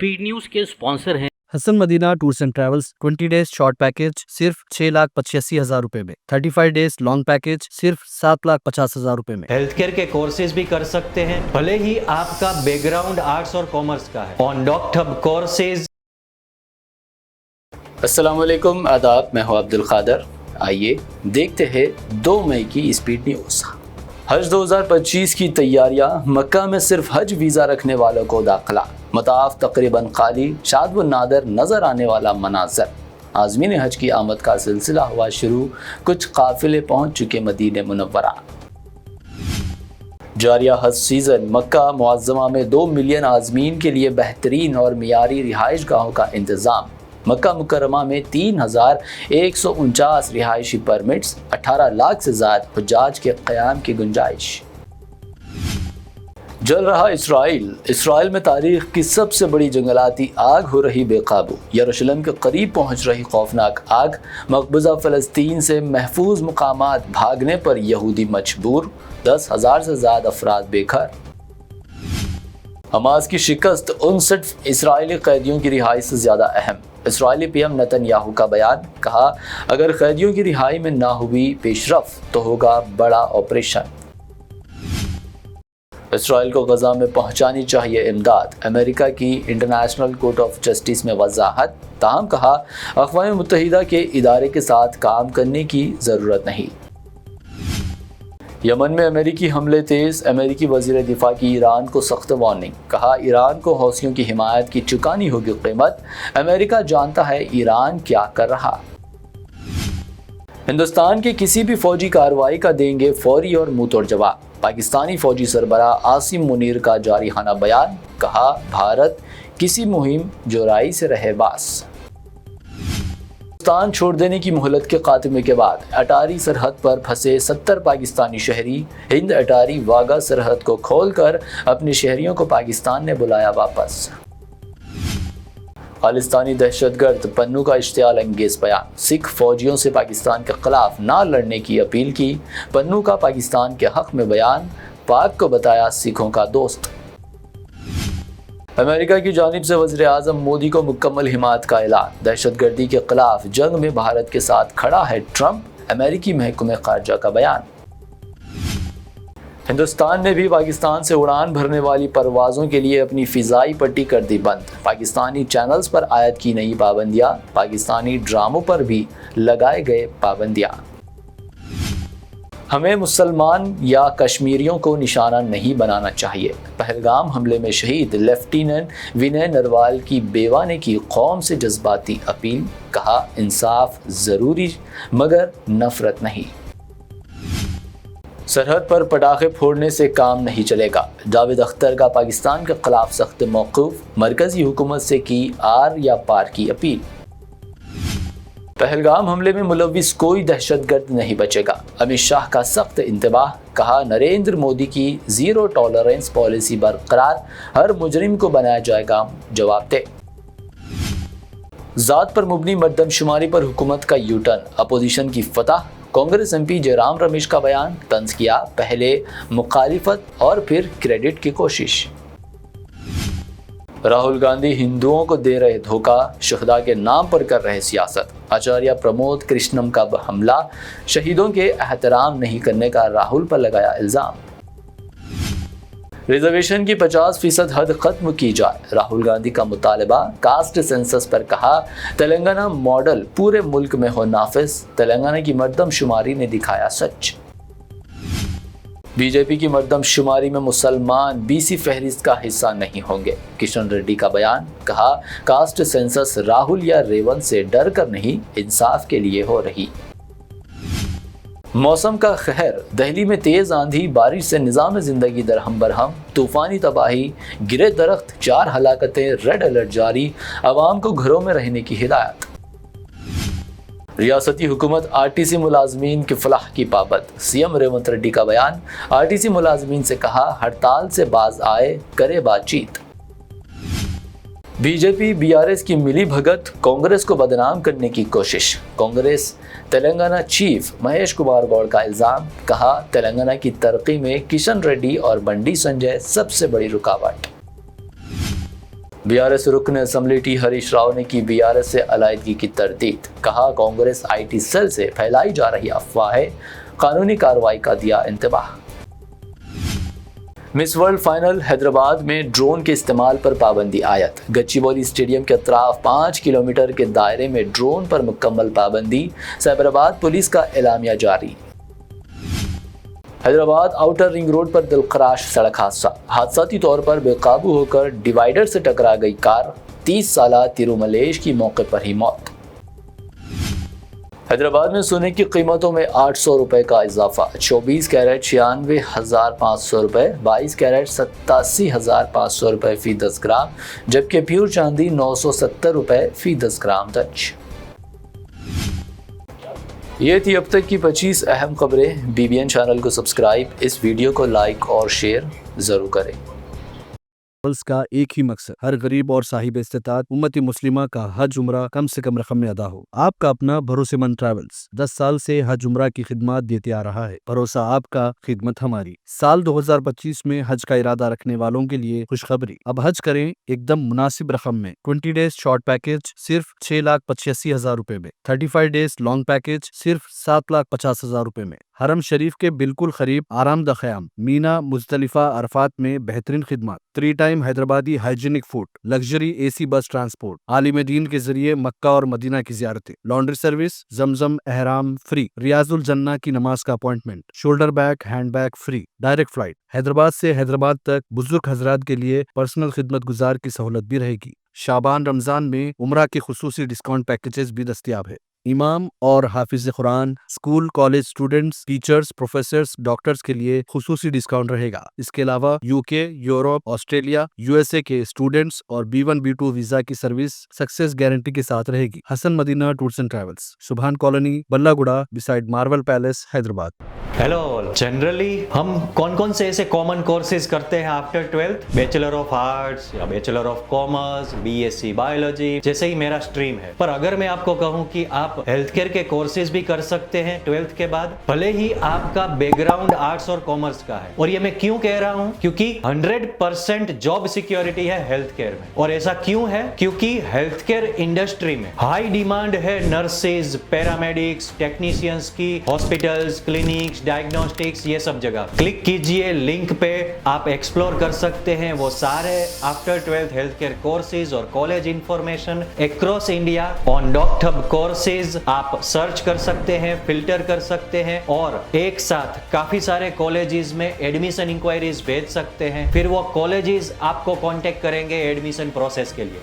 Speed news के sponsor हैं Hasan Madina tours and travels. 20 days short package सिर्फ 6,85,000 रुपए में, 35 डेज लॉन्ग पैकेज सिर्फ 7,50,000 रुपए में। हेल्थ केयर के कोर्सेज भी कर सकते हैं, भले ही आपका बैकग्राउंड आर्ट्स और कॉमर्स का है। On doctor courses. अस्सलाम वालेकुम, आदाब, मैं हूं अब्दुल खादर। आइए देखते हैं 2 मई की स्पीड न्यूज़। हज 2025 की तैयारियां, मक्का में सिर्फ हज वीज़ा रखने वालों को दाखिला, मताफ तकरीबन खाली, शाद व नादर नज़र आने वाला मनाज़र। आज़मीन हज की आमद का सिलसिला हुआ शुरू, कुछ काफ़िले पहुँच चुके मदीने मुनव्वरा। जारिया हज सीज़न, मक्का मुअज़्ज़मा में 2 मिलियन आज़मीन के लिए बेहतरीन और मियारी रिहाइश गाहों का इंतज़ाम। मक्का मुकर्रमा में 3,149 रिहायशी परमिट्स, 18 लाख से ज़्यादा हुज्जाज के क़याम की गुंजाइश। जल रहा इसराइल में तारीख की सबसे बड़ी जंगलाती आग हो रही बेकाबू। यरूशलेम के करीब पहुंच रही खौफनाक आग, मकबूजा फ़लस्तीन से महफूज मुकामात भागने पर यहूदी मजबूर, 10,000 से ज़्यादा अफराद बेघर। हमास की शिकस्त 59 इसराइली कैदियों की रिहाई से ज़्यादा अहम। इसराइली पीएम नेतन्याहू का बयान, कहा अगर कैदियों की रिहाई में ना हुई पेशरफ तो होगा बड़ा ऑपरेशन। इसराइल को गजा में पहुंचानी चाहिए इमदाद, अमेरिका की इंटरनेशनल कोर्ट ऑफ जस्टिस में वजाहत। ताहम कहा अक़वाम मुत्तहिदा के इदारे के साथ काम करने की ज़रूरत नहीं। यमन में अमेरिकी हमले तेज़, अमेरिकी वज़ीर दिफा की ईरान को सख्त वार्निंग, कहा ईरान को हौसियों की हिमायत की चुकानी होगी कीमत, अमेरिका जानता है ईरान क्या कर रहा। हिंदुस्तान के किसी भी फौजी कार्रवाई का देंगे फौरी और मुंह तोड़ जवाब। पाकिस्तानी फौजी सरबराह आसिम मुनीर का जारिहाना बयान, कहा भारत किसी मुहिम जोराई से रहे बास। पाकिस्तान छोड़ देने की मोहलत के खात्मे के बाद अटारी सरहद पर फंसे 70 पाकिस्तानी शहरी, हिंद अटारी वाघा सरहद को खोलकर अपने शहरियों को पाकिस्तान ने बुलाया वापस। खालिस्तानी दहशतगर्द पन्नू का इश्तियाल अंगेज बयान, सिख फौजियों से पाकिस्तान के खिलाफ ना लड़ने की अपील की। पन्नू का पाकिस्तान के हक में बयान, पाक को बताया सिखों का दोस्त। अमेरिका की जानिब से वज़ीर आज़म मोदी को मुकम्मल हिमायत का ऐलान, दहशतगर्दी के खिलाफ जंग में भारत के साथ खड़ा है ट्रंप, अमेरिकी महकमे ख़ारजा का बयान। हिंदुस्तान ने भी पाकिस्तान से उड़ान भरने वाली परवाज़ों के लिए अपनी फ़िज़ाई पट्टी कर दी बंद। पाकिस्तानी चैनल्स पर आयद की नई पाबंदियाँ, पाकिस्तानी ड्रामों पर भी लगाए गए पाबंदियाँ। हमें मुसलमान या कश्मीरियों को निशाना नहीं बनाना चाहिए। पहलगाम हमले में शहीद लेफ्टिनेंट विनय नरवाल की बेवा ने की कौम से जज्बाती अपील, कहा इंसाफ ज़रूरी मगर नफरत नहीं। सरहद पर पटाखे फोड़ने से काम नहीं चलेगा, जावेद अख्तर का पाकिस्तान के खिलाफ सख्त मौक़िफ़, मरकज़ी हुकूमत से की आर या पार की अपील। पहलगाम हमले में मुलव्विस कोई दहशतगर्द नहीं बचेगा, अमित शाह का सख्त इंतबाह, कहा नरेंद्र मोदी की ज़ीरो टॉलरेंस पॉलिसी बरकरार, हर मुजरिम को बनाया जाएगा जवाबदेह। ज़ात पर मुबनी मर्दमशुमारी पर हुकूमत का यूटर्न, अपोजिशन की फतह, कांग्रेस एमपी जयराम रमेश का बयान, तंज किया पहले मुखालिफत और फिर क्रेडिट की कोशिश। राहुल गांधी हिंदुओं को दे रहे धोखा, शहदा के नाम पर कर रहे सियासत। आचार्य प्रमोद कृष्णम का हमला, शहीदों के एहतराम नहीं करने का राहुल पर लगाया इल्ज़ाम। रिजर्वेशन की 50% हद खत्म की जाए, राहुल गांधी का मुतालबा। कास्ट सेंसस पर कहा तेलंगाना मॉडल पूरे मुल्क में हो नाफिज, तेलंगाना की मर्दमशुमारी ने दिखाया सच। बीजेपी की मर्दमशुमारी में मुसलमान बीसी फहरिस्त का हिस्सा नहीं होंगे, किशन रेड्डी का बयान, कहा कास्ट सेंसस राहुल या रेवंत से डर कर नहीं, इंसाफ के लिए हो रही। मौसम का कहर, दिल्ली में तेज आंधी बारिश से निज़ाम ज़िंदगी दरहम बरहम, तूफ़ानी तबाही, गिरे दरख्त, 4 हलाकतें, रेड अलर्ट जारी, आवाम को घरों में रहने की हिदायत। रियासती हुकूमत आरटीसी मुलाजमीन की फलाह की पाबंद, सीएम रेवंत रेड्डी का बयान, आरटीसी मुलाजमीन से कहा हड़ताल से बाज आए, करे बातचीत। बीजेपी बीआरएस की मिली भगत, कांग्रेस को बदनाम करने की कोशिश, कांग्रेस तेलंगाना चीफ महेश कुमार गौड़ का इल्ज़ाम, कहा तेलंगाना की तरक्की में किशन रेड्डी और बंडी संजय सबसे बड़ी रुकावट। BRS रुकन असम्बली टी हरीश राव ने की BRS से अलायदगी की तरदीद। कहा कांग्रेस IT सेल से फैलाई जा रही अफवाहें, कानूनी कार्रवाई का दिया इंतबाह। मिस वर्ल्ड फाइनल हैदराबाद में ड्रोन के इस्तेमाल पर पाबंदी आयत। गच्चीबौली स्टेडियम के अतराफ 5 किलोमीटर के दायरे में ड्रोन पर मुकम्मल पाबंदी। साइबराबाद पुलिस का एलामिया जारी। हैदराबाद आउटर रिंग रोड पर दिलखराश सड़क हादसा। हादसाती तौर पर बेकाबू होकर डिवाइडर से टकरा गई कार। 30 साला तिरुमलेश की मौके पर ही मौत। हैदराबाद में सोने की कीमतों में 800 रुपए का इजाफा। 24 कैरेट 96,500 रुपए, 22 कैरेट 87,500 रुपए फी 10 ग्राम, जबकि प्योर चांदी 970 रुपए फी 10 ग्राम दर्ज। ये थी अब तक की 25 अहम खबरें। BBN चैनल को सब्सक्राइब, इस वीडियो को लाइक और शेयर ज़रूर करें। ट्रैवल्स का एक ही मकसद, हर गरीब और साहिब इस्तेताअत उम्मती मुस्लिमा का हज उम्रा कम से कम रकम में अदा हो। आपका अपना भरोसेमंद ट्रैवल्स 10 साल से हज उम्रा की खिदमत देते आ रहा है। भरोसा आपका, खिदमत हमारी। साल 2025 में हज का इरादा रखने वालों के लिए खुशखबरी, अब हज करें एकदम मुनासिब रकम में। 20 डेज शॉर्ट पैकेज सिर्फ 6,85,000 रुपए में। 35 डेज लॉन्ग पैकेज सिर्फ 7,50,000 रुपए में। हरम शरीफ के बिल्कुल करीब आरामदा ख़याम, मीना, मुज़दलिफा, अरफात में बेहतरीन खिदमत, 3 time Hyderabadi hygienic food, luxury AC बस ट्रांसपोर्ट, आलिम दीन के जरिए मक्का और मदीना की ज़ियारतें, लॉन्ड्री सर्विस, जमजम एहराम फ्री, रियाजुल जन्ना की नमाज का appointment, shoulder bag, hand bag free, direct flight, Hyderabad से हैदराबाद तक बुजुर्ग हजरात के लिए पर्सनल खिदमत गुजार की सहूलत भी रहेगी। शाबान रमजान में उम्रा के खुसूसी डिस्काउंट पैकेजेस भी दस्तियाब है। इमाम और हाफिज कुरान, school college students, teachers, professors, doctors के लिए खुसूसी डिस्काउंट रहेगा। इसके अलावा UK, यूरोप, ऑस्ट्रेलिया, USA के स्टूडेंट्स और B1 B2 वीजा की सर्विस सक्सेस गारंटी के साथ रहेगी। Hasan Madina tours and travels, Subhan colony, Ballaguda, beside Marvel palace, Hyderabad. Hello all, generally हम कौन कौन से ऐसे कॉमन कोर्सेज करते हैं after 12th? Bachelor of arts या bachelor of commerce, BSc biology, जैसे ही मेरा स्ट्रीम है। पर अगर मैं आपको कहूं कि आप हेल्थ केयर के कोर्सेज भी कर सकते हैं 12th के बाद, भले ही आपका बैकग्राउंड आर्ट्स और कॉमर्स का है। और ये मैं क्यों कह रहा हूं? क्योंकि 100% जॉब सिक्योरिटी है हेल्थ केयर में। और ऐसा क्यों है? क्योंकि हेल्थ केयर इंडस्ट्री में हाई डिमांड है नर्सेज, पैरामेडिक्स, टेक्नीशियंस की, हॉस्पिटल्स, क्लिनिक्स, डायग्नोस्टिक्स, ये सब जगह। क्लिक कीजिए लिंक पे, आप एक्सप्लोर कर सकते हैं वो सारे after 12th health care courses और college information across India on Docthub courses. आप सर्च कर सकते हैं, फिल्टर कर सकते हैं और एक साथ काफी सारे कॉलेजेस में एडमिशन इंक्वायरीज भेज सकते हैं। फिर वो कॉलेजेस आपको कांटेक्ट करेंगे एडमिशन प्रोसेस के लिए।